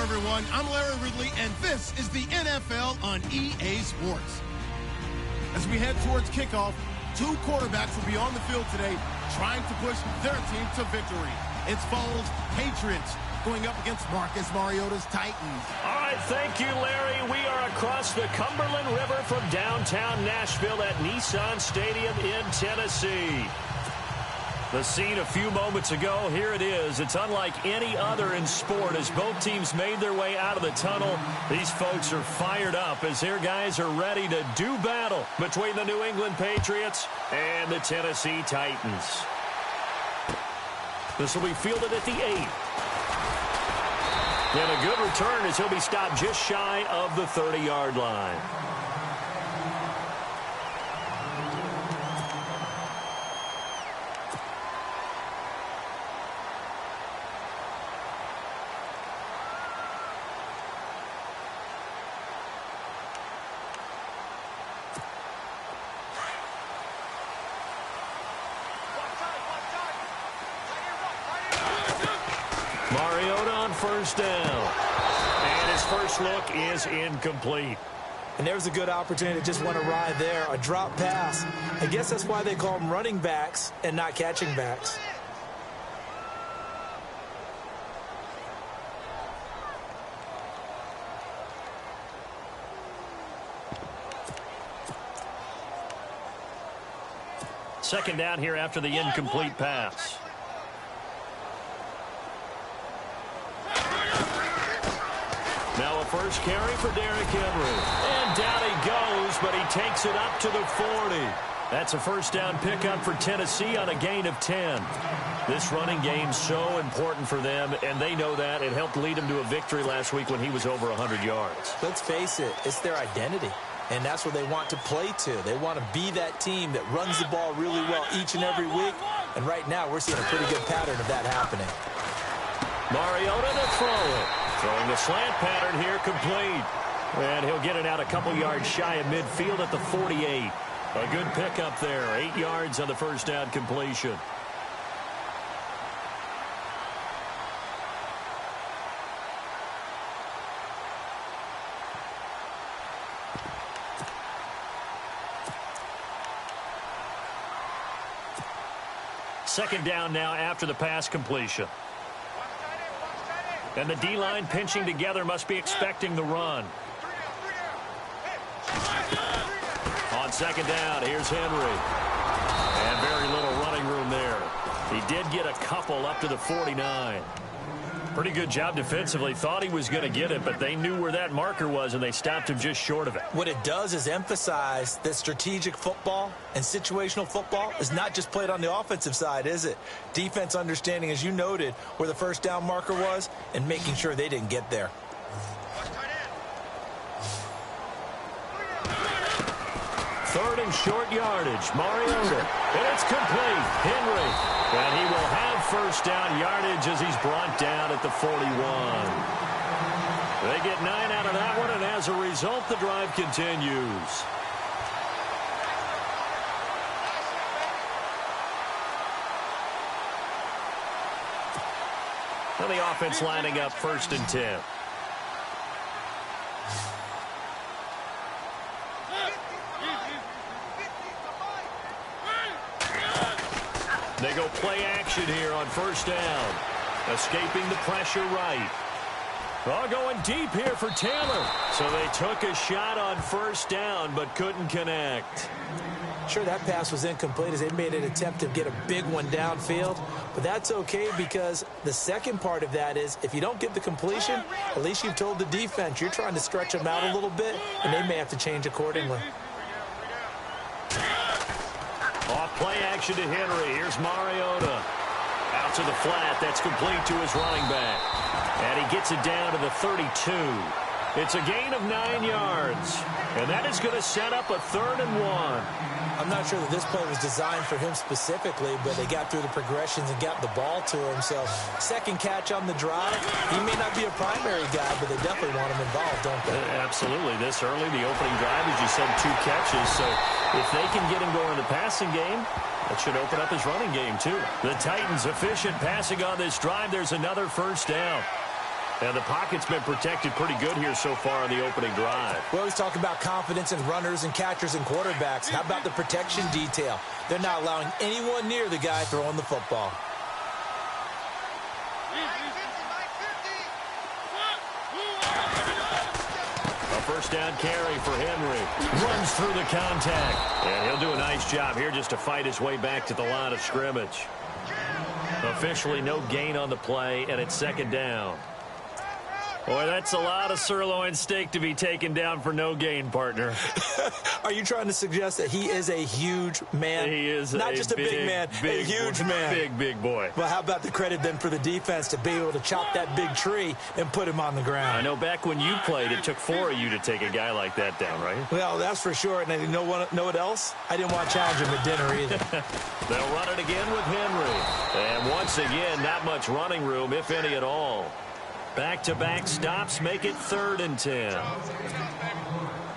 everyone. I'm Larry Ridley, and this is the NFL on EA Sports. As we head towards kickoff, two quarterbacks will be on the field today trying to push their team to victory. It's follows Patriots going up against Marcus Mariota's Titans. All right, thank you, Larry. We are across the Cumberland River from downtown Nashville at Nissan Stadium in Tennessee. The scene a few moments ago, here it is. It's unlike any other in sport as both teams made their way out of the tunnel. These folks are fired up as their guys are ready to do battle between the New England Patriots and the Tennessee Titans. This will be fielded at the 8. And a good return as he'll be stopped just shy of the 30-yard line. Mariota on first down. And his first look is incomplete. And there's a good opportunity to just want to ride there. A drop pass. I guess that's why they call them running backs and not catching backs. Second down here after the incomplete pass. Now a first carry for Derrick Henry. And down he goes, but he takes it up to the 40. That's a first down pickup for Tennessee on a gain of 10. This running game's so important for them, and they know that. It helped lead them to a victory last week when he was over 100 yards. Let's face it, it's their identity. And that's what they want to play to. They want to be that team that runs the ball really well each and every week. And right now, we're seeing a pretty good pattern of that happening. Mariota to throw it. Throwing the slant pattern here complete. And he'll get it out a couple yards shy of midfield at the 48. A good pickup there. 8 yards on the first down completion. Second down now after the pass completion. And the D-line pinching together must be expecting the run. On second down, here's Henry. And very little running room there. He did get a couple up to the 49. Pretty good job defensively. Thought he was going to get it, but they knew where that marker was, and they stopped him just short of it. What it does is emphasize that strategic football and situational football is not just played on the offensive side, is it? Defense understanding, as you noted, where the first down marker was and making sure they didn't get there. Third and short yardage. Mariota. And it's complete. Henry. And he will have first down yardage as he's brought down at the 41. They get 9 out of that one, and as a result, the drive continues. And the offense lining up first and 10. They go play action here on first down. Escaping the pressure right. Oh, going deep here for Taylor. So they took a shot on first down but couldn't connect. Sure, that pass was incomplete as they made an attempt to get a big one downfield. But that's okay because the second part of that is if you don't get the completion, at least you've told the defense you're trying to stretch them out a little bit, and they may have to change accordingly. Off play action to Henry. Here's Mariota. Out to the flat. That's complete to his running back. And he gets it down to the 32. It's a gain of 9 yards. And that is going to set up a 3rd and 1. I'm not sure that this play was designed for him specifically, but they got through the progressions and got the ball to him. So second catch on the drive. He may not be a primary guy, but they definitely want him involved, don't they? Absolutely. This early, the opening drive, as you said, 2 catches. So if they can get him going in the passing game, that should open up his running game, too. The Titans efficient passing on this drive. There's another first down. And the pocket's been protected pretty good here so far on the opening drive. We always talk about confidence in runners and catchers and quarterbacks. How about the protection detail? They're not allowing anyone near the guy throwing the football. A first down carry for Henry. Runs through the contact. And he'll do a nice job here just to fight his way back to the line of scrimmage. Officially no gain on the play, and it's second down. Boy, that's a lot of sirloin steak to be taken down for no gain, partner. Are you trying to suggest that he is a huge man? He is not just a big man, a huge man. Big boy. Well, how about the credit then for the defense to be able to chop that big tree and put him on the ground? I know back when you played, it took 4 of you to take a guy like that down, right? Well, that's for sure. And you know what else? I didn't want to challenge him at dinner either. They'll run it again with Henry. And once again, not much running room, if any at all. Back-to-back stops make it 3rd and 10.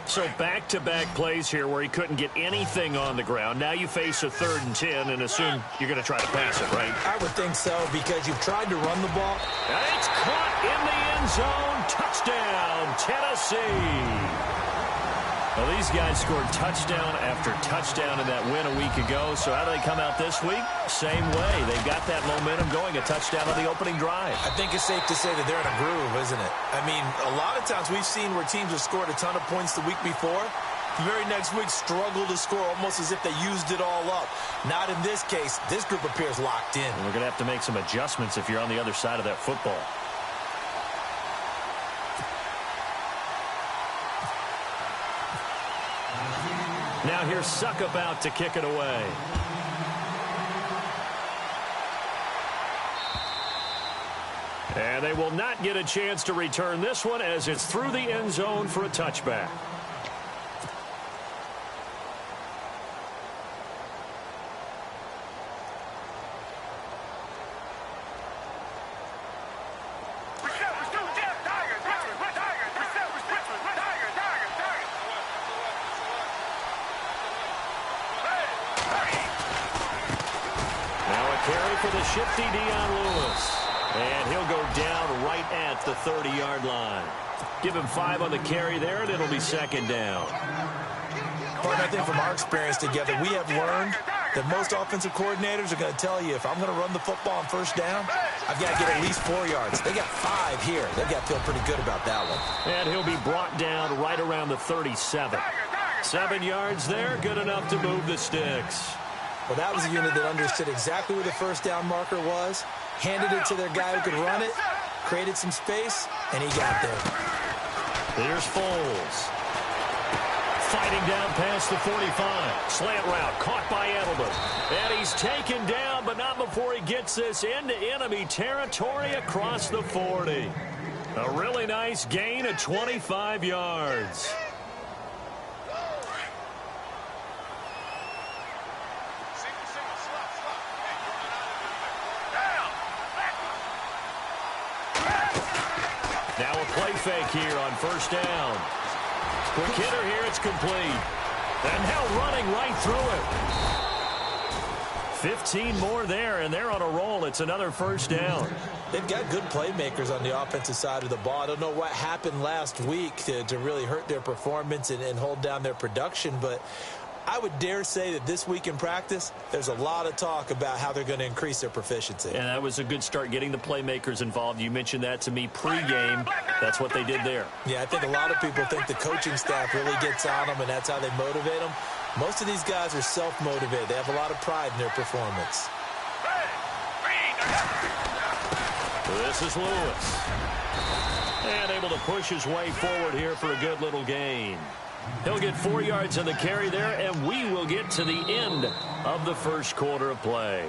So back-to-back plays here where he couldn't get anything on the ground. Now you face a 3rd and 10 and assume you're going to try to pass it, right? I would think so because you've tried to run the ball. And it's caught in the end zone. Touchdown, Tennessee. Well, these guys scored touchdown after touchdown in that win a week ago. So how do they come out this week? Same way. They've got that momentum going, a touchdown on the opening drive. I think it's safe to say that they're in a groove, isn't it? I mean, a lot of times we've seen where teams have scored a ton of points the week before. The very next week struggle to score almost as if they used it all up. Not in this case. This group appears locked in. And we're going to have to make some adjustments if you're on the other side of that football. Now here's Suck about to kick it away. And they will not get a chance to return this one as it's through the end zone for a touchback. Shifty Dion Lewis. And he'll go down right at the 30-yard line. Give him 5 on the carry there, and it'll be second down. But I think from our experience together, we have learned that most offensive coordinators are going to tell you, if I'm going to run the football on first down, I've got to get at least 4 yards. They got 5 here. They've got to feel pretty good about that one. And he'll be brought down right around the 37. 7 yards there, good enough to move the sticks. Well, that was a unit that understood exactly where the first down marker was, handed it to their guy who could run it, created some space, and he got there. Here's Foles. Fighting down past the 45. Slant route caught by Edelman. And he's taken down, but not before he gets this into enemy territory across the 40. A really nice gain of 25 yards. Now a play fake here on first down. Quick hitter here, it's complete. And now running right through it. 15 more there, and they're on a roll. It's another first down. They've got good playmakers on the offensive side of the ball. I don't know what happened last week to really hurt their performance and hold down their production, but I would dare say that this week in practice, there's a lot of talk about how they're going to increase their proficiency. And that was a good start, getting the playmakers involved. You mentioned that to me pregame. That's what they did there. Yeah, I think a lot of people think the coaching staff really gets on them, and that's how they motivate them. Most of these guys are self-motivated. They have a lot of pride in their performance. This is Lewis. And able to push his way forward here for a good little gain. He'll get 4 yards on the carry there, and we will get to the end of the first quarter of play.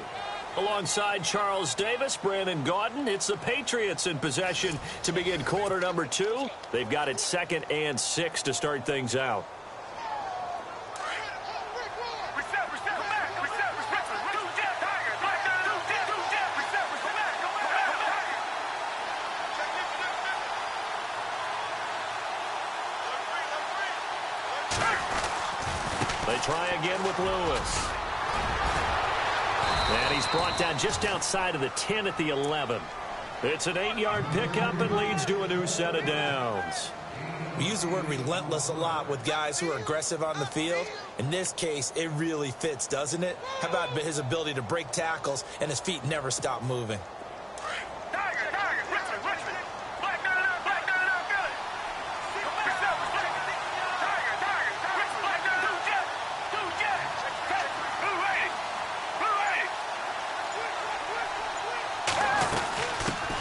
Alongside Charles Davis, Brandon Gaudin, it's the Patriots in possession to begin quarter number 2. They've got it 2nd and 6 to start things out. They try again with Lewis. And he's brought down just outside of the 10 at the 11. It's an 8-yard pickup and leads to a new set of downs. We use the word relentless a lot with guys who are aggressive on the field. In this case, it really fits, doesn't it? How about his ability to break tackles and his feet never stop moving?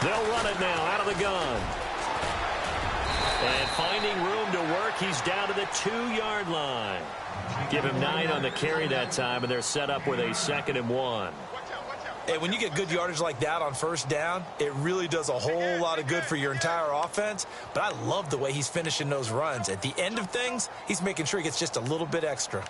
They'll run it now out of the gun. And finding room to work, he's down to the 2-yard line. Give him 9 on the carry that time, and they're set up with a 2nd and 1. Hey, when you get good yardage like that on first down, it really does a whole lot of good for your entire offense. But I love the way he's finishing those runs. At the end of things, he's making sure he gets just a little bit extra.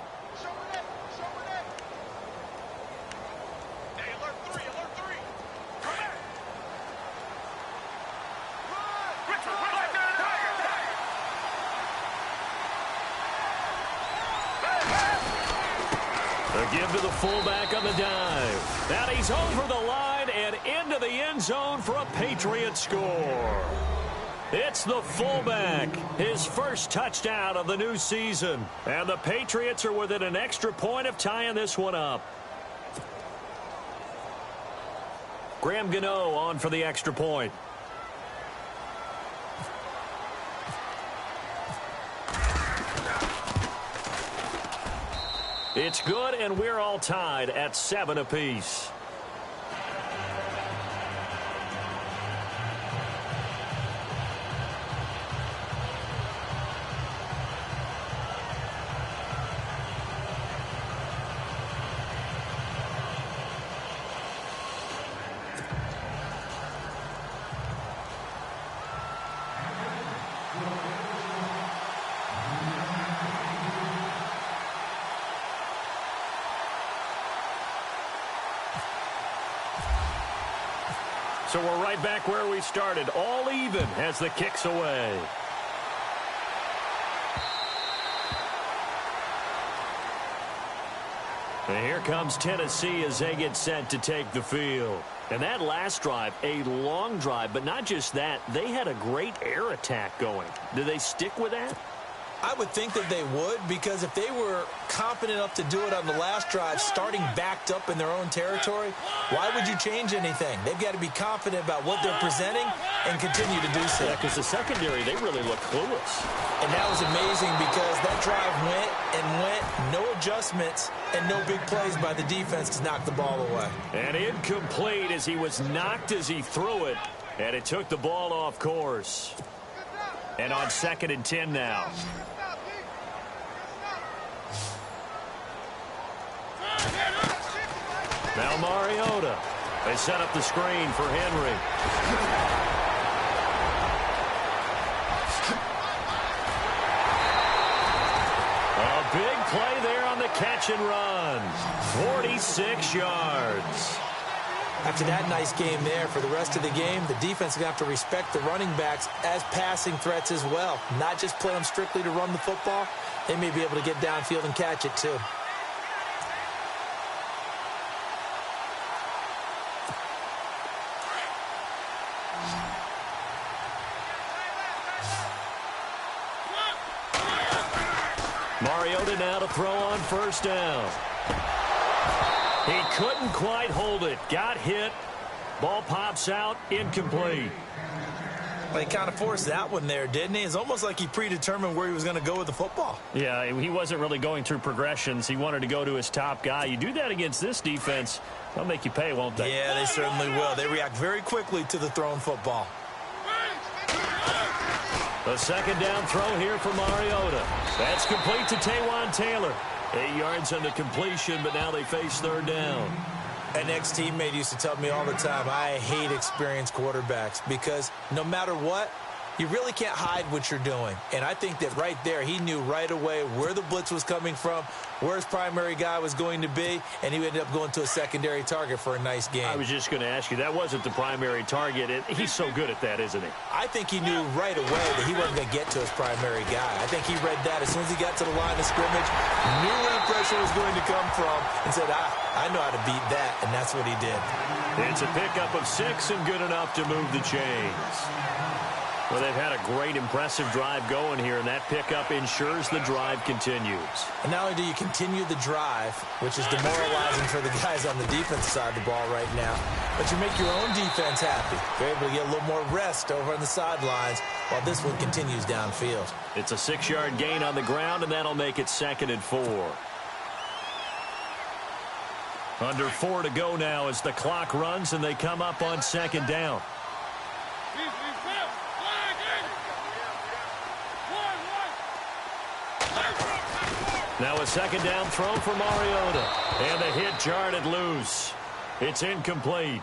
Give to the fullback on the dive. And he's over the line and into the end zone for a Patriot score. It's the fullback, his first touchdown of the new season. And the Patriots are within an extra point of tying this one up. Graham Gano on for the extra point. It's good, and we're all tied at 7 apiece. So we're right back where we started, all even as the kick's away. And here comes Tennessee as they get set to take the field. And that last drive, a long drive, but not just that, they had a great air attack going. Do they stick with that? I would think that they would, because if they were confident enough to do it on the last drive, starting backed up in their own territory, why would you change anything? They've got to be confident about what they're presenting and continue to do so. Yeah, because the secondary, they really look clueless. And that was amazing because that drive went and went, no adjustments, and no big plays by the defense to knock the ball away. And incomplete as he was knocked as he threw it, and it took the ball off course. And on 2nd and 10 now. Now Mariota. They set up the screen for Henry. A big play there on the catch and run. 46 yards. After that nice game there, for the rest of the game, the defense is going to have to respect the running backs as passing threats as well. Not just play them strictly to run the football. They may be able to get downfield and catch it too. Mariota now to throw on first down. He couldn't quite hold it. Got hit. Ball pops out. Incomplete. Well, he kind of forced that one there, didn't he? It's almost like he predetermined where he was going to go with the football. Yeah, he wasn't really going through progressions. He wanted to go to his top guy. You do that against this defense, they'll make you pay, won't they? Yeah, they certainly will. They react very quickly to the thrown football. The 2nd down throw here for Mariota. That's complete to Taywan Taylor. 8 yards on the completion, but now they face 3rd down. An ex-teammate used to tell me all the time, I hate experienced quarterbacks because no matter what, You really can't hide what you're doing. And I think that right there, he knew right away where the blitz was coming from, where his primary guy was going to be, and he ended up going to a secondary target for a nice game. I was just going to ask you, that wasn't the primary target. He's so good at that, isn't he? I think he knew right away that he wasn't going to get to his primary guy. I think he read that as soon as he got to the line of scrimmage, knew where the pressure was going to come from, and said, I know how to beat that, and that's what he did. It's a pickup of 6 and good enough to move the chains. Well, they've had a great, impressive drive going here, and that pickup ensures the drive continues. And not only do you continue the drive, which is demoralizing for the guys on the defensive side of the ball right now, but you make your own defense happy. You're able to get a little more rest over on the sidelines while this one continues downfield. It's a 6-yard gain on the ground, and that'll make it 2nd and 4. Under 4 to go now as the clock runs, and they come up on 2nd down. Now a 2nd down throw for Mariota. And the hit jarred it loose. It's incomplete.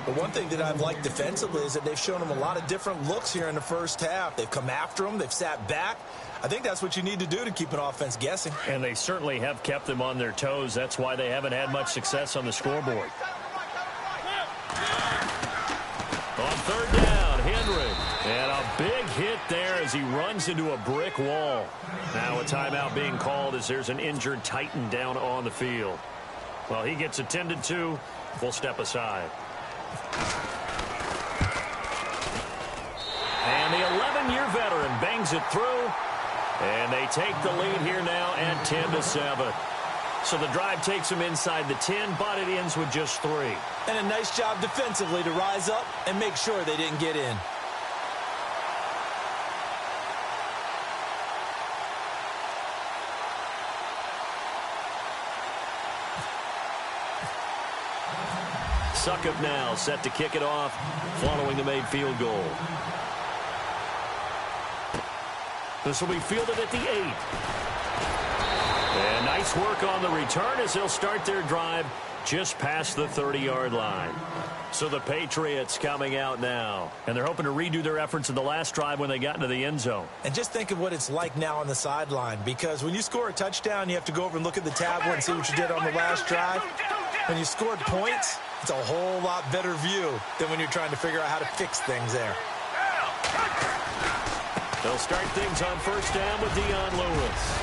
But one thing that I've liked defensively is that they've shown him a lot of different looks here in the first half. They've come after him. They've sat back. I think that's what you need to do to keep an offense guessing. And they certainly have kept them on their toes. That's why they haven't had much success on the scoreboard. On 3rd down, Henry. And a big hit there as he runs into a brick wall. Now a timeout being called as there's an injured Titan down on the field. Well, he gets attended to. We'll step aside. And the 11-year veteran bangs it through. And they take the lead here now at 10-7. So the drive takes them inside the 10, but it ends with just 3. And a nice job defensively to rise up and make sure they didn't get in. Suckup now set to kick it off following the made field goal. This will be fielded at the 8. And nice work on the return as they'll start their drive just past the 30-yard line. So the Patriots coming out now. And they're hoping to redo their efforts in the last drive when they got into the end zone. And just think of what it's like now on the sideline. Because when you score a touchdown, you have to go over and look at the tablet and see what you did on the last drive. When you scored points, it's a whole lot better view than when you're trying to figure out how to fix things there. They'll start things on 1st down with Dion Lewis.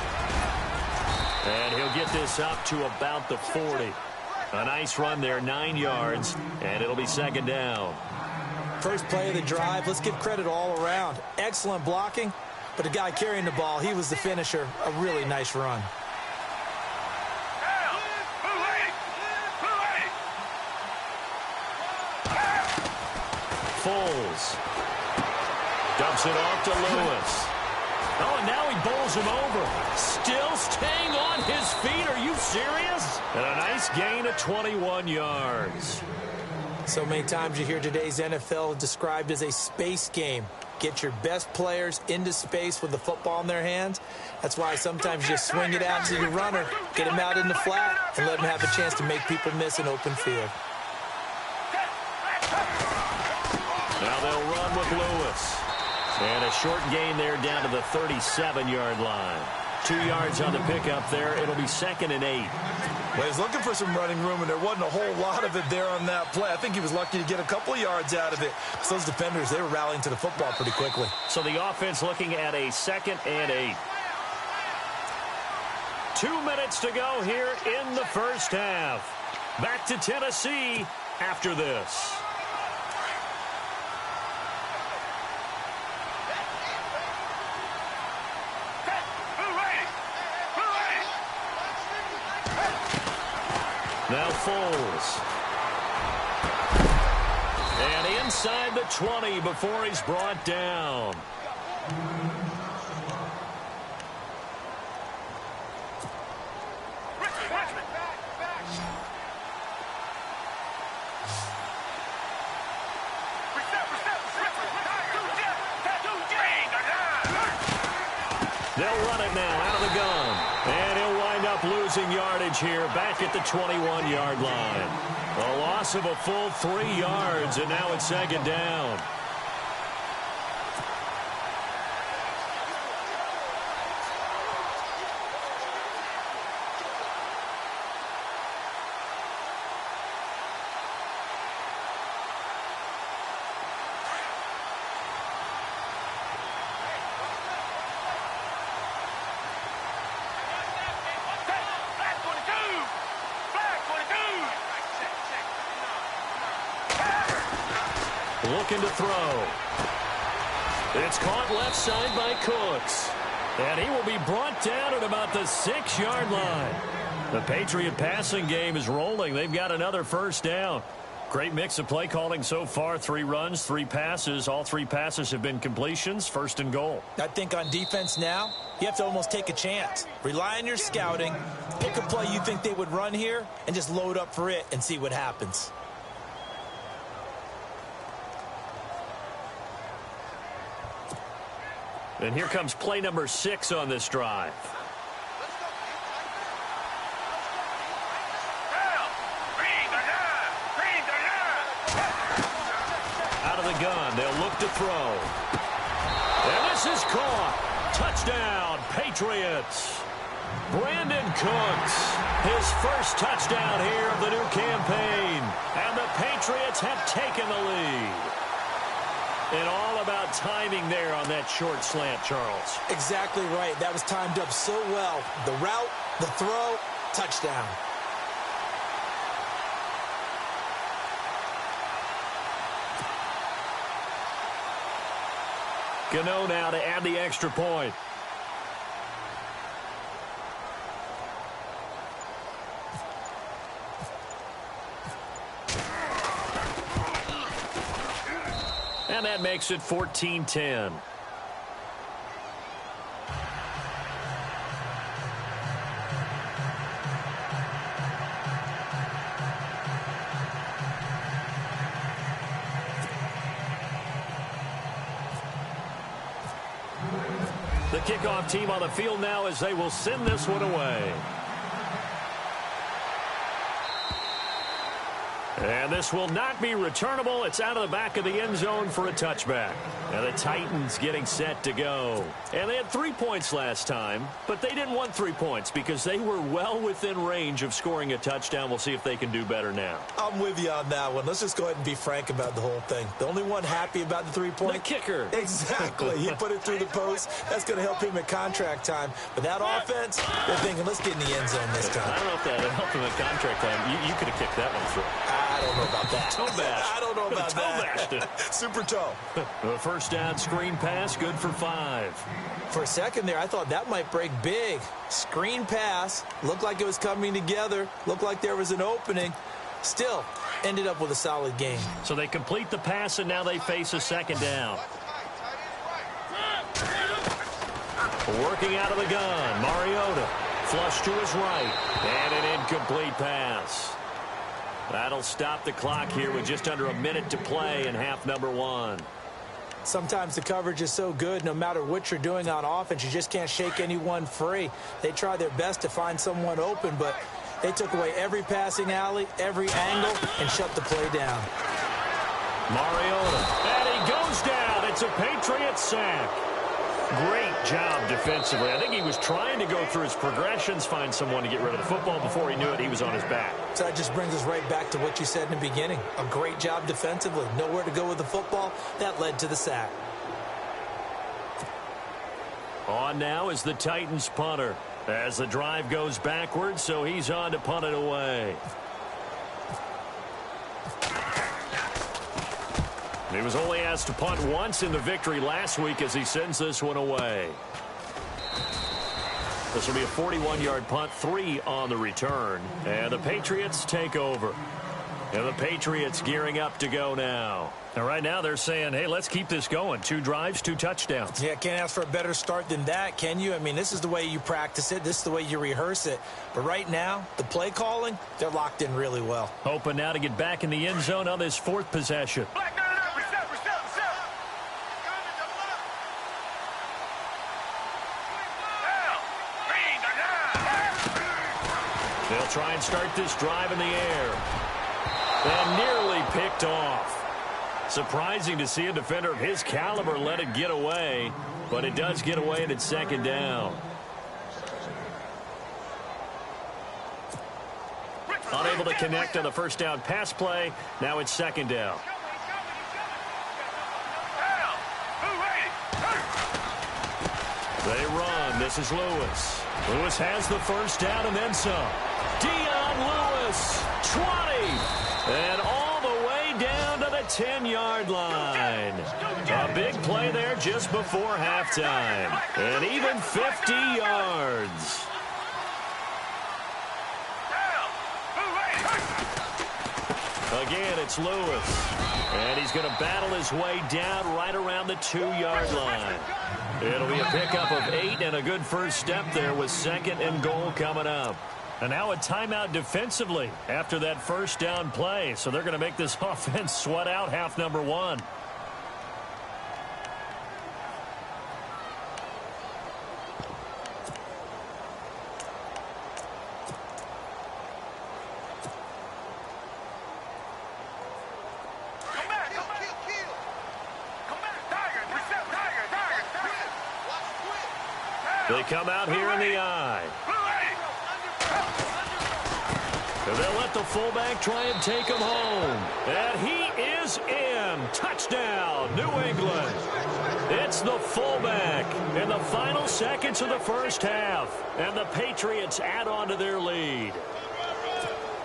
And he'll get this up to about the 40. A nice run there, 9 yards, and it'll be 2nd down. First play of the drive, let's give credit all around. Excellent blocking, but the guy carrying the ball, he was the finisher. A really nice run. Foles dumps it off to Lewis. Oh, and now he bowls him over. Still staying on his feet. Are you serious? And a nice gain of 21 yards. So many times you hear today's NFL described as a space game. Get your best players into space with the football in their hands. That's why sometimes you just swing it out to your runner, get him out in the flat, and let him have a chance to make people miss an open field. Now they'll run with Lewis. And a short gain there down to the 37-yard line. 2 yards on the pickup there. It'll be 2nd and 8. Well, he's looking for some running room, and there wasn't a whole lot of it there on that play. I think he was lucky to get a couple of yards out of it. So those defenders, they were rallying to the football pretty quickly. So the offense looking at a 2nd and 8. 2 minutes to go here in the first half. Back to Tennessee after this. Now Foles. And inside the 20 before he's brought down. They'll run it now out of the gun. And he'll wind up losing yardage here back at the 21-yard line. A loss of a full 3 yards, and now it's 2nd down. looking to throw. It's caught left side by Cooks. And he will be brought down at about the 6-yard line. The Patriot passing game is rolling. They've got another first down. Great mix of play calling so far. 3 runs, 3 passes. All 3 passes have been completions. First and goal. I think on defense now, you have to almost take a chance. Rely on your scouting. Pick a play you think they would run here and just load up for it and see what happens. And here comes play number 6 on this drive. Out of the gun, they'll look to throw. And this is caught. Touchdown, Patriots. Brandon Cooks, his first touchdown here of the new campaign. And the Patriots have taken the lead. And all about timing there on that short slant, Charles. Exactly right. That was timed up so well. The route, the throw, touchdown. Gano now to add the extra point. And that makes it 14-10. The kickoff team on the field now as they will send this one away. And this will not be returnable. It's out of the back of the end zone for a touchback. And the Titans getting set to go. And they had 3 points last time, but they didn't want 3 points because they were well within range of scoring a touchdown. We'll see if they can do better now. I'm with you on that one. Let's just go ahead and be frank about the whole thing. The only one happy about the 3-point? The kicker. Exactly. He put it through the post. That's going to help him at contract time. But that offense, they're thinking, let's get in the end zone this time. I don't know if that helped him at contract time. You could have kicked that one through. I don't know about that. Toe bash. I don't know about that. Toe bashed it. Super toe. The first down screen pass, good for 5. For a second there, I thought that might break big. Screen pass. Looked like it was coming together. Looked like there was an opening. Still, ended up with a solid game. So they complete the pass, and now they face a second down. Working out of the gun, Mariota. Flush to his right. And an incomplete pass. That'll stop the clock here with just under a minute to play in half number 1. Sometimes the coverage is so good, no matter what you're doing on offense, you just can't shake anyone free. They try their best to find someone open, but they took away every passing alley, every angle, and shut the play down. Mariota, and he goes down. It's a Patriot sack. Great job defensively. I think he was trying to go through his progressions, find someone to get rid of the football. Before he knew it, he was on his back. So that just brings us right back to what you said in the beginning. A great job defensively. Nowhere to go with the football. That led to the sack. On now is the Titans punter. As the drive goes backwards, so he's on to punt it away. He was only asked to punt once in the victory last week as he sends this one away. This will be a 41-yard punt, 3 on the return. And the Patriots take over. And the Patriots gearing up to go now. And right now they're saying, hey, let's keep this going. 2 drives, 2 touchdowns. Yeah, can't ask for a better start than that, can you? I mean, this is the way you practice it. This is the way you rehearse it. But right now, the play calling, they're locked in really well. Hoping now to get back in the end zone on this 4th possession. They'll try and start this drive in the air. And nearly picked off. Surprising to see a defender of his caliber let it get away, but it does get away and it's second down. Unable to connect on the first down pass play. Now it's second down. They run. This is Lewis. Lewis has the first down and then some. Dion Lewis, 20. And all the way down to the 10-yard line. A big play there just before halftime. And even 50 yards. Again, it's Lewis. And he's going to battle his way down right around the 2-yard line. It'll be a pickup of 8 and a good first step there with 2nd and goal coming up. And now a timeout defensively after that first down play. So they're going to make this offense sweat out half number 1. They come out here in the eye. And they'll let the fullback try and take him home. And he is in. Touchdown, New England. It's the fullback in the final seconds of the first half. And the Patriots add on to their lead.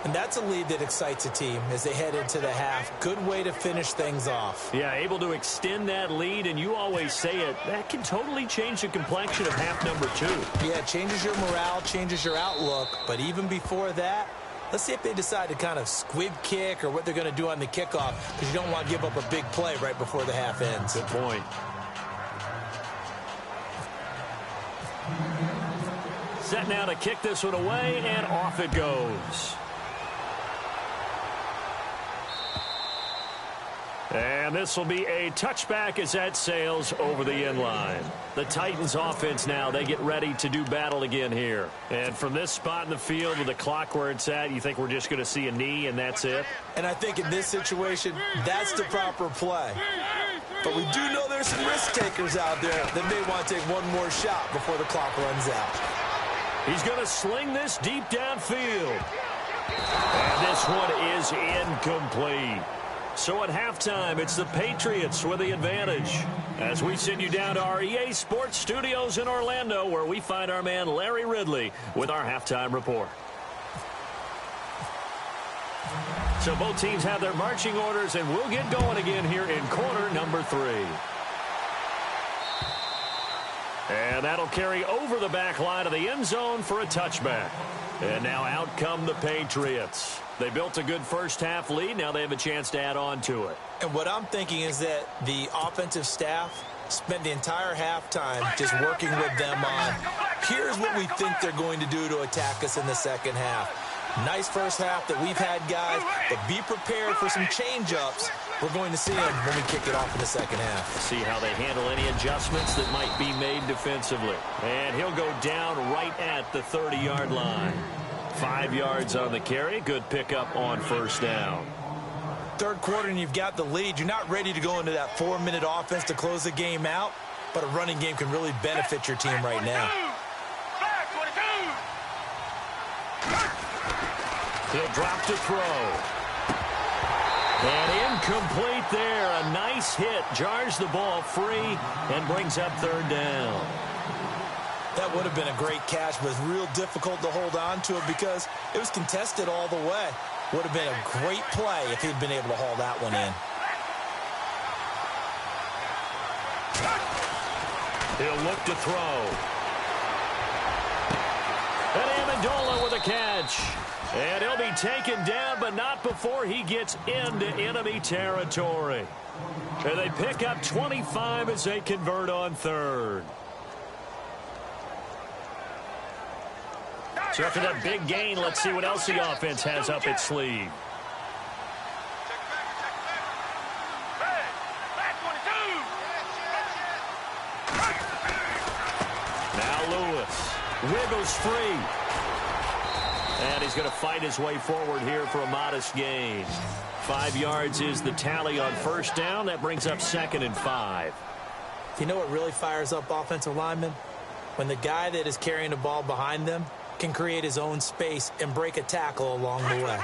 And that's a lead that excites a team as they head into the half. Good way to finish things off. Yeah, able to extend that lead, and you always say it, that can totally change the complexion of half number 2. Yeah, it changes your morale, changes your outlook. But even before that, let's see if they decide to kind of squib kick or what they're going to do on the kickoff, because you don't want to give up a big play right before the half ends. Good point. Set now to kick this one away, and off it goes. And this will be a touchback as that sails over the end line. The Titans offense now, they get ready to do battle again here. And from this spot in the field with the clock where it's at, you think we're just going to see a knee and that's it? And I think in this situation, that's the proper play. But we do know there's some risk takers out there that may want to take one more shot before the clock runs out. He's going to sling this deep downfield. And this one is incomplete. So at halftime, it's the Patriots with the advantage. As we send you down to our EA Sports Studios in Orlando, where we find our man Larry Ridley with our halftime report. So both teams have their marching orders, and we'll get going again here in quarter number 3. And that'll carry over the back line of the end zone for a touchback. And now out come the Patriots. They built a good first half lead. Now they have a chance to add on to it. And what I'm thinking is that the offensive staff spent the entire halftime just working with them on, here's what we think they're going to do to attack us in the second half. Nice first half that we've had, guys, but be prepared for some change-ups. We're going to see them when we kick it off in the second half. See how they handle any adjustments that might be made defensively. And he'll go down right at the 30-yard line. 5 yards on the carry. Good pickup on first down. Third quarter and you've got the lead. You're not ready to go into that 4-minute offense to close the game out, but a running game can really benefit your team right now. He'll drop to throw. And incomplete there. A nice hit. Jars the ball free and brings up third down. That would have been a great catch, but it's real difficult to hold on to it because it was contested all the way. Would have been a great play if he'd been able to haul that one in. He'll look to throw. And Amendola with a catch. And he'll be taken down, but not before he gets into enemy territory. And they pick up 25 as they convert on third. So after that big gain, let's see what else the offense has up its sleeve. Now Lewis wiggles free. And he's going to fight his way forward here for a modest gain. 5 yards is the tally on first down. That brings up 2nd and 5. You know what really fires up offensive linemen? When the guy that is carrying the ball behind them can create his own space and break a tackle along the way.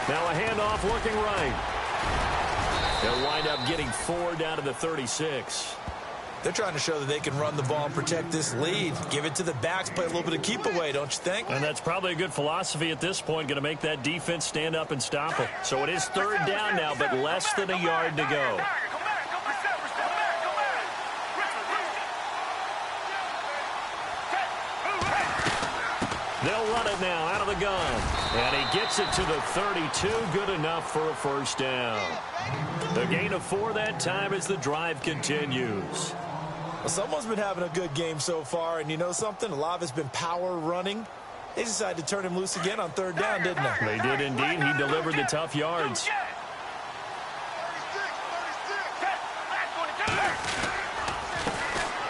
Now a handoff looking right. They'll wind up getting 4 down to the 36. They're trying to show that they can run the ball and protect this lead. Give it to the backs, play a little bit of keep away, don't you think? And that's probably a good philosophy at this point, going to make that defense stand up and stop them. So it is 3rd down now, but less than a yard to go. They'll run it now out of the gun. And he gets it to the 32. Good enough for a 1st down. The gain of 4 that time as the drive continues. Well, someone's been having a good game so far, and you know something? A lot of it's been power running. They decided to turn him loose again on 3rd down, didn't they? They did indeed. He delivered the tough yards.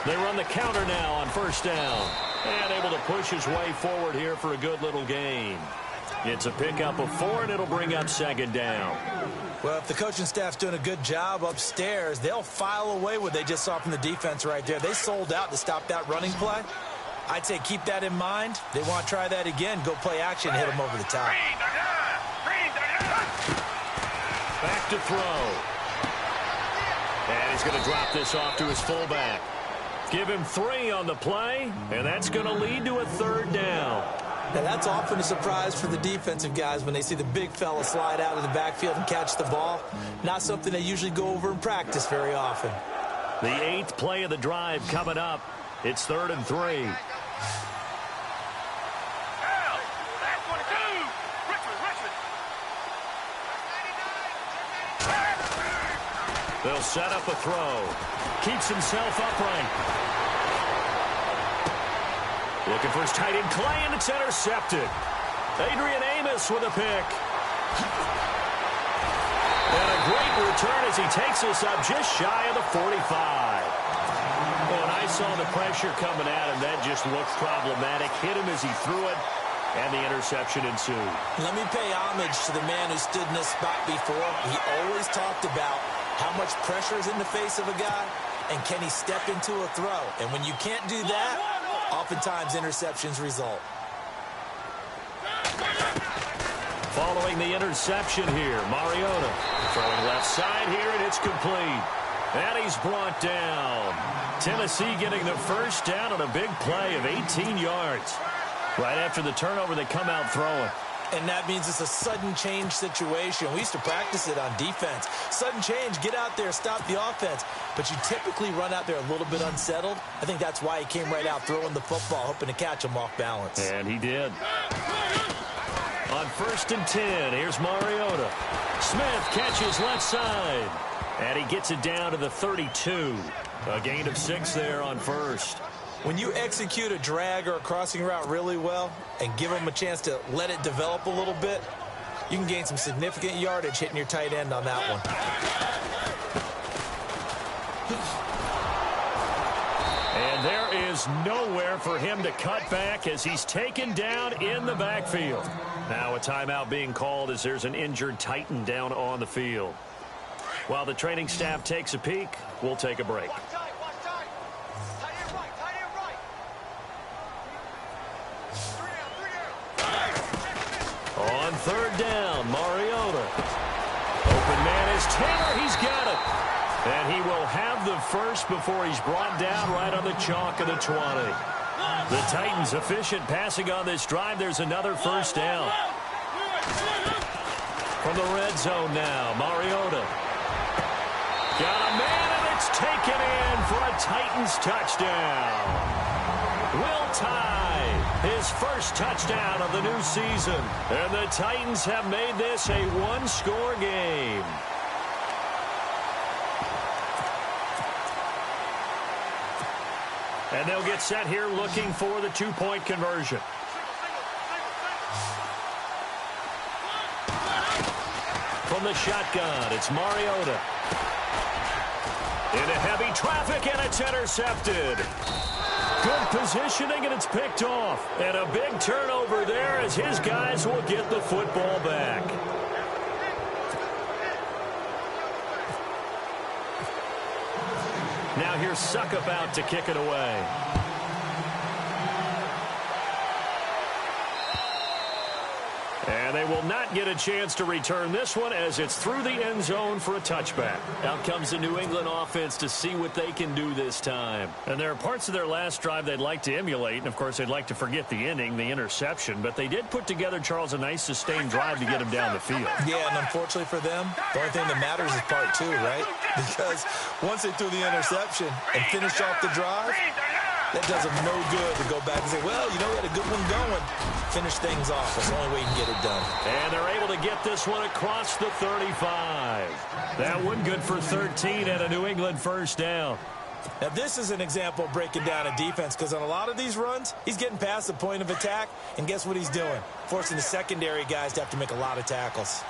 They run the counter now on 1st down. And able to push his way forward here for a good little gain. It's a pickup of 4, and it'll bring up 2nd down. Well, if the coaching staff's doing a good job upstairs, they'll file away what they just saw from the defense right there. They sold out to stop that running play. I'd say keep that in mind. They want to try that again. Go play action and hit them over the top. Back to throw. And he's going to drop this off to his fullback. Give him 3 on the play, and that's going to lead to a 3rd down. Now, that's often a surprise for the defensive guys when they see the big fella slide out of the backfield and catch the ball. Not something they usually go over in practice very often. The 8th play of the drive coming up. It's 3rd and 3. They'll set up a throw. Keeps himself upright. Looking for his tight end, Clay, and it's intercepted. Adrian Amos with a pick. And a great return as he takes us up just shy of the 45. When I saw the pressure coming at him, that just looked problematic. Hit him as he threw it, and the interception ensued. Let me pay homage to the man who stood in this spot before. He always talked about how much pressure is in the face of a guy, and can he step into a throw? And when you can't do that, oftentimes interceptions result. Following the interception here, Mariota throwing left side here, and it's complete. And he's brought down. Tennessee getting the 1st down on a big play of 18 yards. Right after the turnover, they come out throwing. And that means it's a sudden change situation. We used to practice it on defense. Sudden change, get out there, stop the offense. But you typically run out there a little bit unsettled. I think that's why he came right out throwing the football, hoping to catch him off balance. And he did. On 1st and 10, here's Mariota. Smith catches left side. And he gets it down to the 32. A gain of 6 there on 1st. When you execute a drag or a crossing route really well and give them a chance to let it develop a little bit, you can gain some significant yardage hitting your tight end on that one. And there is nowhere for him to cut back as he's taken down in the backfield. Now a timeout being called as there's an injured Titan down on the field. While the training staff takes a peek, we'll take a break. On 3rd down, Mariota. Open man is Taylor. He's got it. And he will have the 1st before he's brought down right on the chalk of the 20. The Titans efficient passing on this drive. There's another 1st down. From the red zone now, Mariota. Got a man, and it's taken in for a Titans touchdown. Will Tye, his 1st touchdown of the new season. And the Titans have made this a 1-score game. And they'll get set here looking for the 2-point conversion. From the shotgun, it's Mariota. Into heavy traffic, and it's intercepted. Good positioning, and it's picked off. And a big turnover there as his guys will get the football back. Now here's Suckup out to kick it away. And And they will not get a chance to return this one as it's through the end zone for a touchback. Out comes the New England offense to see what they can do this time. And there are parts of their last drive they'd like to emulate, and, of course, they'd like to forget the inning, the interception. But they did put together, Charles, a nice sustained drive to get them down the field. Yeah, and unfortunately for them, the only thing that matters is part two, right? Because once they threw the interception and finished off the drive, that does them no good to go back and say, well, you know, we had a good one going. Finish things off. That's the only way you can get it done. And they're able to get this one across the 35. That one good for 13 and a New England first down. Now, this is an example of breaking down a defense because on a lot of these runs, he's getting past the point of attack, and guess what he's doing? Forcing the secondary guys to have to make a lot of tackles.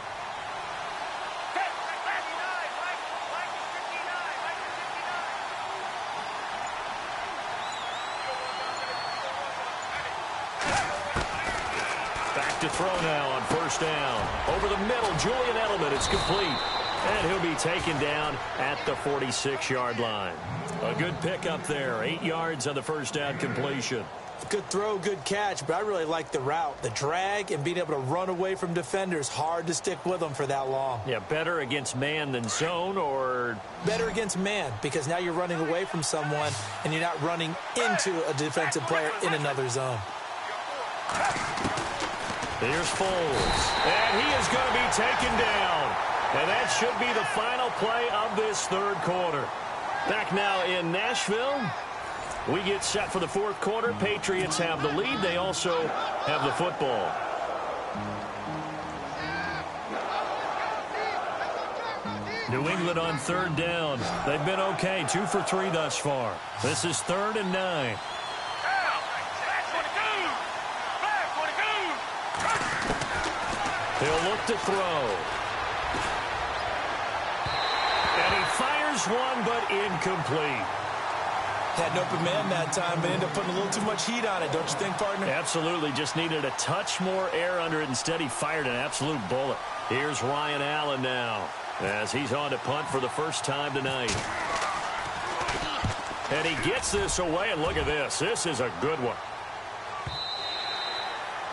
To throw now on first down. Over the middle, Julian Edelman. It's complete. And he'll be taken down at the 46-yard line. A good pickup there. 8 yards on the first down completion. Good throw, good catch, but I really like the route. The drag and being able to run away from defenders. Hard to stick with them for that long. Yeah, better against man than zone, or? Better against man, because now you're running away from someone and you're not running into a defensive player in another zone. Here's Foles, and he is going to be taken down. And that should be the final play of this third quarter. Back now in Nashville. We get set for the fourth quarter. Patriots have the lead. They also have the football. New England on third down. They've been okay, 2 for 3 thus far. This is 3rd and 9. He'll look to throw. And he fires one, but incomplete. Had an open man that time, but ended up putting a little too much heat on it, don't you think, partner? Absolutely. Just needed a touch more air under it. Instead, he fired an absolute bullet. Here's Ryan Allen now, as he's on to punt for the first time tonight. And he gets this away, and look at this. This is a good one.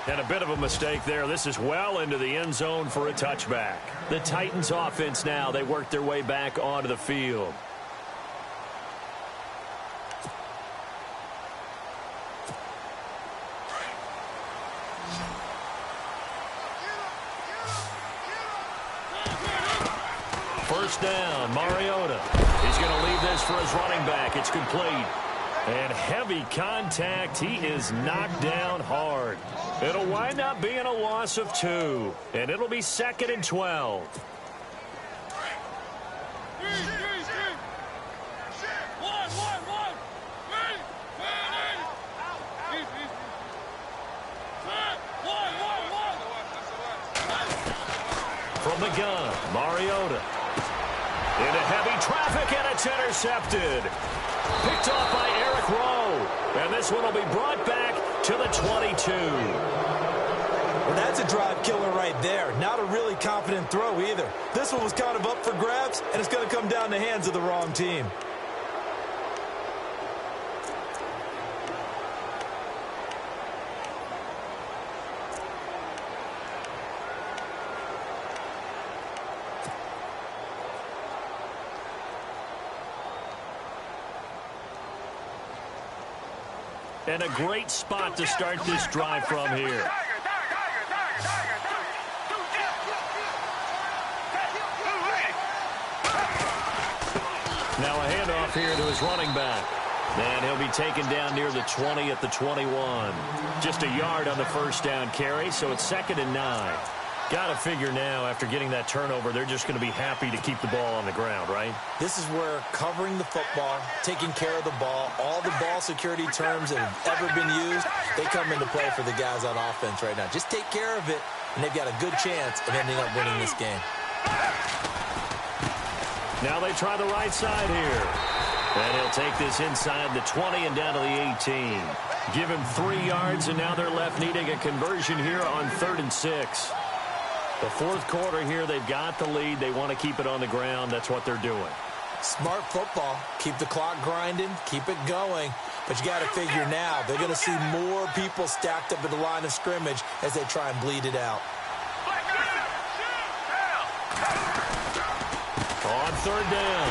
And a bit of a mistake there. This is well into the end zone for a touchback. The Titans offense now, they work their way back onto the field. First down, Mariota. He's going to leave this for his running back. It's complete. And heavy contact. He is knocked down hard. It'll wind up being a loss of 2. And it'll be 2nd and 12. From the gun, Mariota. Into heavy traffic, and it's intercepted. Picked off by Eric Rowe. And this one will be brought back to the 22. Well, that's a drive killer right there. Not a really confident throw either. This one was kind of up for grabs, and it's going to come down the hands of the wrong team. And a great spot to start this drive from here. Now a handoff here to his running back. And he'll be taken down near the 20 at the 21. Just a yard on the first down carry, so it's 2nd and 9. Got to figure now, after getting that turnover, they're just going to be happy to keep the ball on the ground, right? This is where covering the football, taking care of the ball, all the ball security terms that have ever been used, they come into play for the guys on offense right now. Just take care of it, and they've got a good chance of ending up winning this game. Now they try the right side here. And he'll take this inside the 20 and down to the 18. Give him 3 yards, and now they're left needing a conversion here on 3rd and 6. The fourth quarter here, they've got the lead. They want to keep it on the ground. That's what they're doing. Smart football. Keep the clock grinding. Keep it going. But you got to figure now, they're going to see more people stacked up at the line of scrimmage as they try and bleed it out. On third down,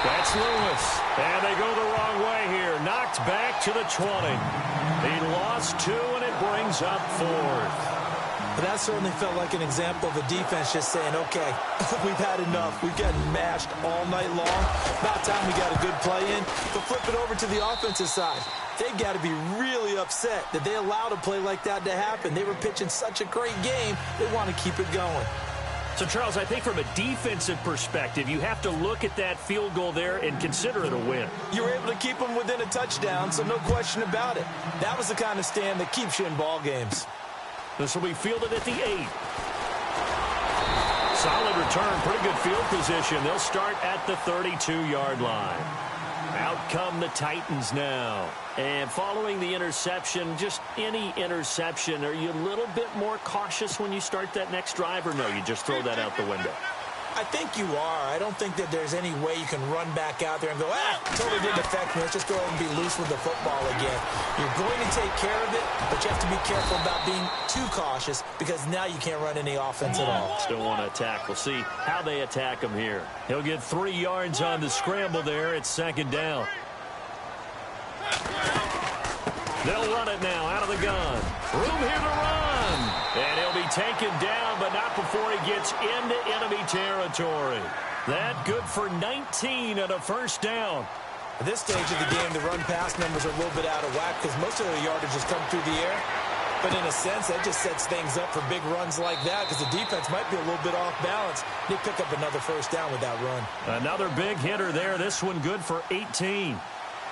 that's Lewis. And they go the wrong way here. Knocked back to the 20. He lost 2, and it brings up 4th. But that certainly felt like an example of a defense just saying, okay, we've had enough. We've gotten mashed all night long. About time we got a good play in. But flip it over to the offensive side. They've got to be really upset that they allowed a play like that to happen. They were pitching such a great game, they want to keep it going. So, Charles, I think from a defensive perspective, you have to look at that field goal there and consider it a win. You were able to keep them within a touchdown, so no question about it. That was the kind of stand that keeps you in ball games. This will be fielded at the 8. Solid return, pretty good field position. They'll start at the 32-yard line. Out come the Titans now. And following the interception, just any interception, are you a little bit more cautious when you start that next drive, or no, you just throw that out the window? I think you are. I don't think that there's any way you can run back out there and go, totally didn't affect me. Let's just go ahead and be loose with the football again. You're going to take care of it, but you have to be careful about being too cautious because now you can't run any offense at all. Still want to attack. We'll see how they attack him here. He'll get 3 yards on the scramble there. It's second down. They'll run it now out of the gun. Room here to run. And he'll be taken down, but not before he gets into enemy territory. That good for 19 and a first down. At this stage of the game, the run-pass numbers are a little bit out of whack because most of the yardage has come through the air. But in a sense, that just sets things up for big runs like that because the defense might be a little bit off balance. They pick up another first down with that run. Another big hitter there. This one good for 18.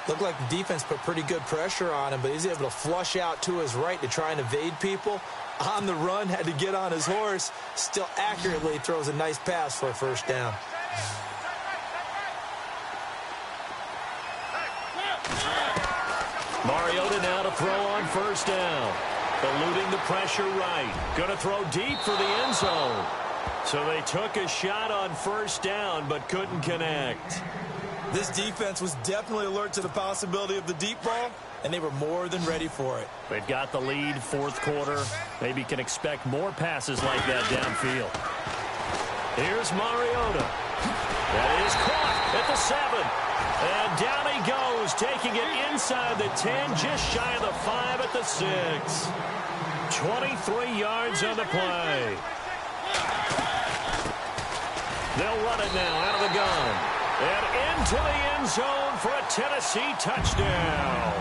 Looked like the defense put pretty good pressure on him, but he's able to flush out to his right to try and evade people. On the run, had to get on his horse. Still accurately throws a nice pass for a first down. Mariota now to throw on first down. Eluding the pressure right. Going to throw deep for the end zone. So they took a shot on first down, but couldn't connect. This defense was definitely alert to the possibility of the deep ball, and they were more than ready for it. They've got the lead, fourth quarter. Maybe can expect more passes like that downfield. Here's Mariota. That is caught at the 7. And down he goes, taking it inside the 10, just shy of the 5 at the 6. 23 yards on the play. They'll run it now out of the gun. And into the end zone for a Tennessee touchdown.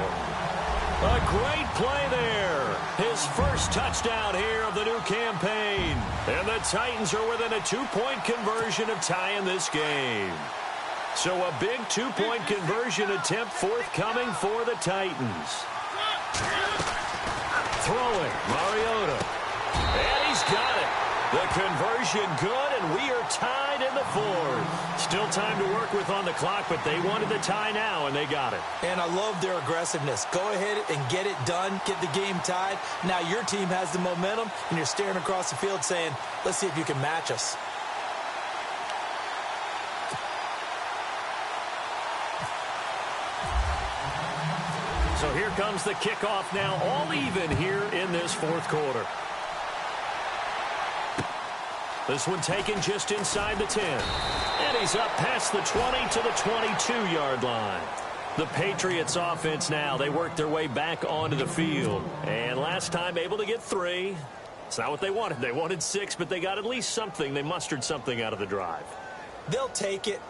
A great play there. His first touchdown here of the new campaign. And the Titans are within a 2-point conversion of tying this game. So a big 2-point conversion attempt forthcoming for the Titans. Throwing, Mariota. And he's got it. The conversion good, and we are tied in the 4th. Still time to work with on the clock, but they wanted the tie now, and they got it. And I love their aggressiveness. Go ahead and get it done, get the game tied. Now your team has the momentum, and you're staring across the field saying, let's see if you can match us. So here comes the kickoff now, all even here in this fourth quarter. This one taken just inside the 10. And he's up past the 20 to the 22-yard line. The Patriots offense now, they work their way back onto the field. And last time able to get 3. It's not what they wanted. They wanted 6, but they got at least something. They mustered something out of the drive. They'll take it.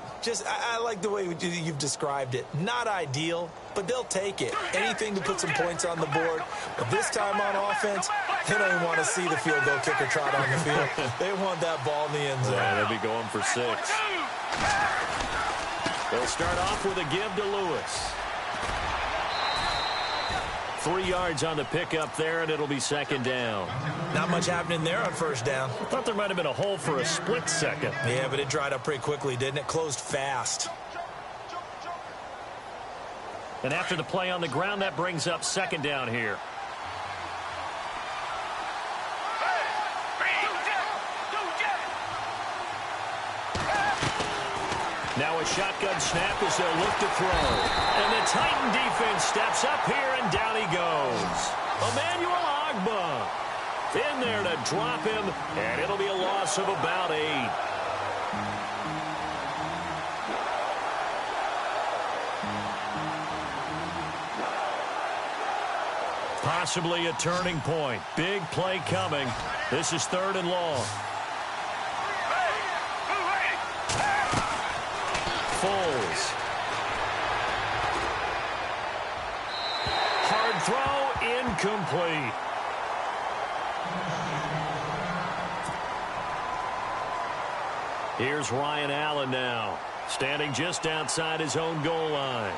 I like the way you've described it. Not ideal, but they'll take it. Anything to put some points on the board. But this time on offense, they don't even want to see the field goal kicker trot on the field. They want that ball in the end zone. Yeah, they'll be going for 6. They'll start off with a give to Lewis. 3 yards on the pickup there, and it'll be second down. Not much happening there on first down. I thought there might have been a hole for a split second. Yeah, but it dried up pretty quickly, didn't it? Closed fast. And after the play on the ground, that brings up second down here. Now a shotgun snap as they'll look to throw. And the Titan defense steps up here, and down he goes. Emmanuel Ogbah in there to drop him, and it'll be a loss of about 8. Possibly a turning point. Big play coming. This is 3rd and long. Foles. Hard throw, incomplete. Here's Ryan Allen now, standing just outside his own goal line.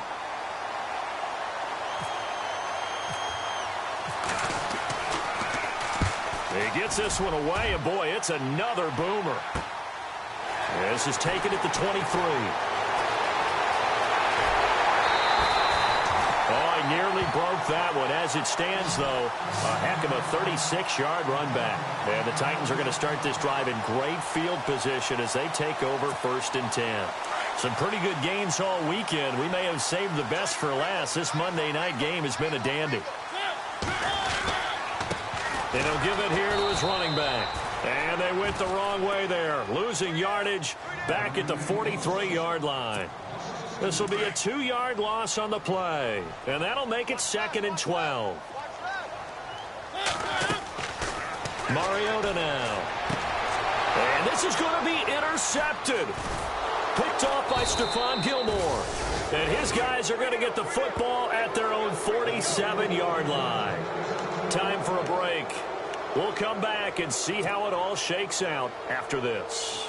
He gets this one away, and boy, it's another boomer. This is taken at the 23. Oh, he nearly broke that one. As it stands, though, a heck of a 36-yard run back. And the Titans are going to start this drive in great field position as they take over 1st and 10. Some pretty good games all weekend. We may have saved the best for last. This Monday night game has been a dandy. And he'll give it here to his running back. And they went the wrong way there, losing yardage back at the 43-yard line. This will be a 2-yard loss on the play, and that'll make it 2nd and 12. Mariota now. And this is going to be intercepted. Picked off by Stephon Gilmore. And his guys are going to get the football at their own 47-yard line. Time for a break. We'll come back and see how it all shakes out after this.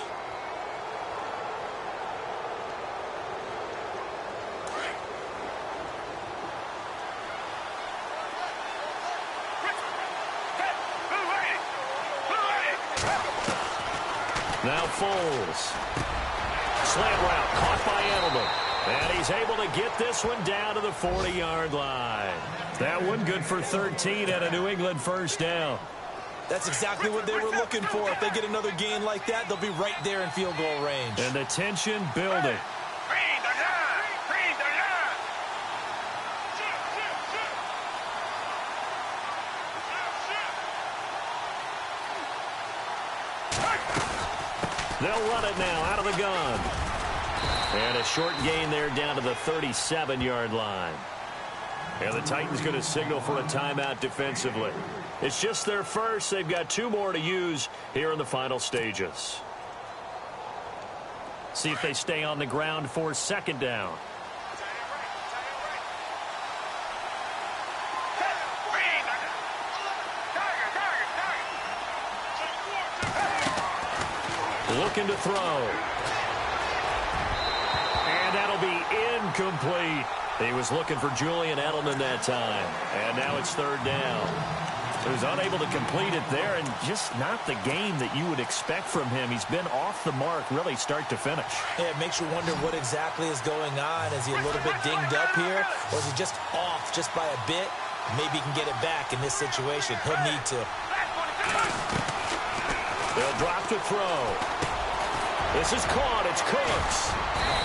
Now Foles. Slant route caught by Edelman. And he's able to get this one down to the 40-yard line. That one good for 13 and a New England 1st down. That's exactly what they were looking for. If they get another gain like that, they'll be right there in field goal range. And the tension building. They'll run it now out of the gun. And a short gain there down to the 37-yard line. And the Titans going to signal for a timeout defensively. It's just their first. They've got 2 more to use here in the final stages. See if they stay on the ground for 2nd down. Looking to throw. And that'll be incomplete. He was looking for Julian Edelman that time. And now it's 3rd down. He was unable to complete it there, and just not the game that you would expect from him. He's been off the mark really start to finish. Yeah, it makes you wonder what exactly is going on. Is he a little bit dinged up here, or is he just off just by a bit? Maybe he can get it back in this situation. He'll need to. They'll drop to throw. This is caught. It's Cooks.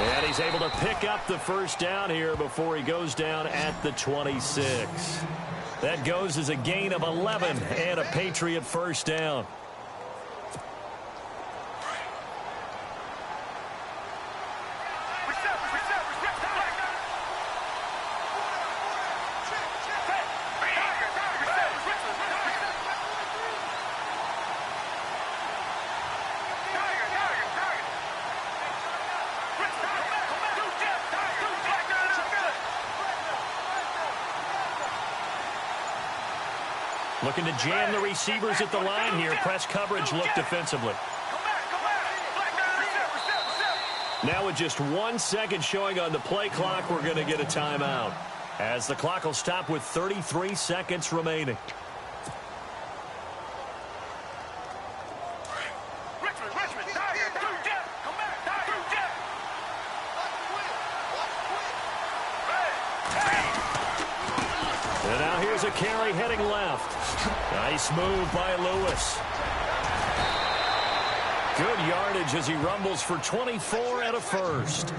And he's able to pick up the 1st down here before he goes down at the 26. That goes as a gain of 11 and a Patriot 1st down. Looking to jam the receivers at the line here. Press coverage look defensively. Now with just 1 second showing on the play clock, we're going to get a timeout, as the clock will stop with 33 seconds remaining. And now here's a carry heading left. Nice move by Lewis. Good yardage as he rumbles for 24 and a 1st.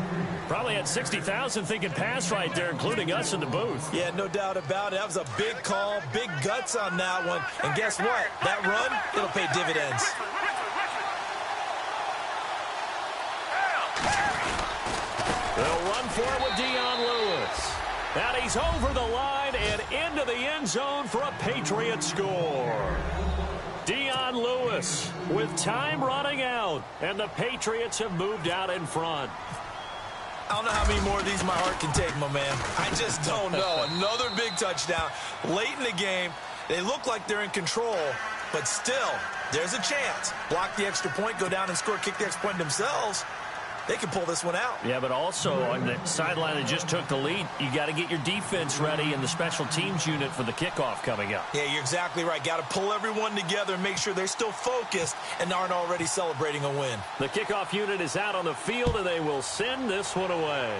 Probably had 60,000 thinking pass right there, including us in the booth. Yeah, no doubt about it. That was a big call, big guts on that one. And guess what? That run, it'll pay dividends. They'll run for it with Dion Lewis. And he's over the line and into the end zone for a Patriot score. Dion Lewis with time running out, and the Patriots have moved out in front. I don't know how many more of these my heart can take, my man. I just don't know. Another big touchdown late in the game. They look like they're in control, but still, there's a chance. Block the extra point, go down and score, kick the extra point themselves. They can pull this one out. Yeah, but also on the sideline that just took the lead, you got to get your defense ready and the special teams unit for the kickoff coming up. Yeah, you're exactly right. Got to pull everyone together and make sure they're still focused and aren't already celebrating a win. The kickoff unit is out on the field, and they will send this one away.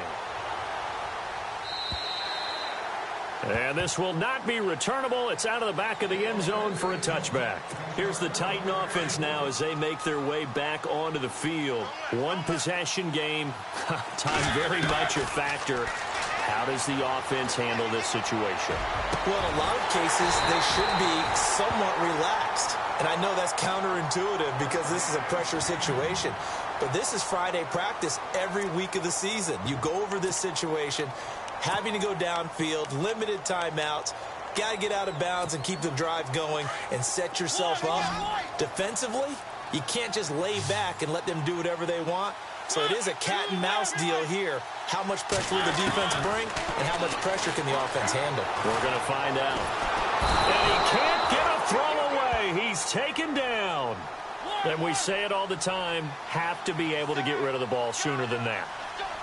And this will not be returnable. It's out of the back of the end zone for a touchback. Here's the Titan offense now as they make their way back onto the field. One possession game. Time very much a factor. How does the offense handle this situation? Well, in a lot of cases, they should be somewhat relaxed. And I know that's counterintuitive because this is a pressure situation. But this is Friday practice every week of the season. You go over this situation, having to go downfield, limited timeouts, got to get out of bounds and keep the drive going and set yourself up. Defensively, you can't just lay back and let them do whatever they want. So it is a cat and mouse deal here. How much pressure will the defense bring and how much pressure can the offense handle? We're going to find out. And he can't get a throw away. He's taken down. And we say it all the time, have to be able to get rid of the ball sooner than that.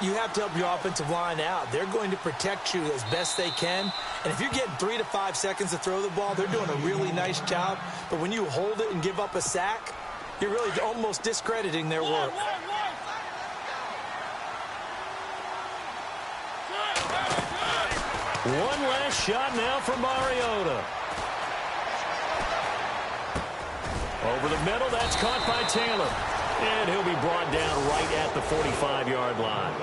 You have to help your offensive line out. They're going to protect you as best they can. And if you're getting 3 to 5 seconds to throw the ball, they're doing a really nice job. But when you hold it and give up a sack, you're really almost discrediting their work. One last shot now from Mariota. Over the middle, that's caught by Taylor. And he'll be brought down right at the 45-yard line.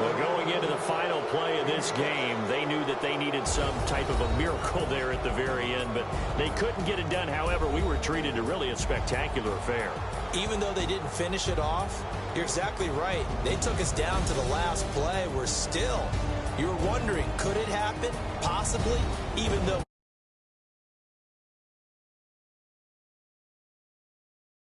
Well, going into the final play of this game, they knew that they needed some type of a miracle there at the very end, but they couldn't get it done. However, we were treated to really a spectacular affair. Even though they didn't finish it off, you're exactly right. They took us down to the last play. We're still, you were wondering, could it happen? Possibly, even though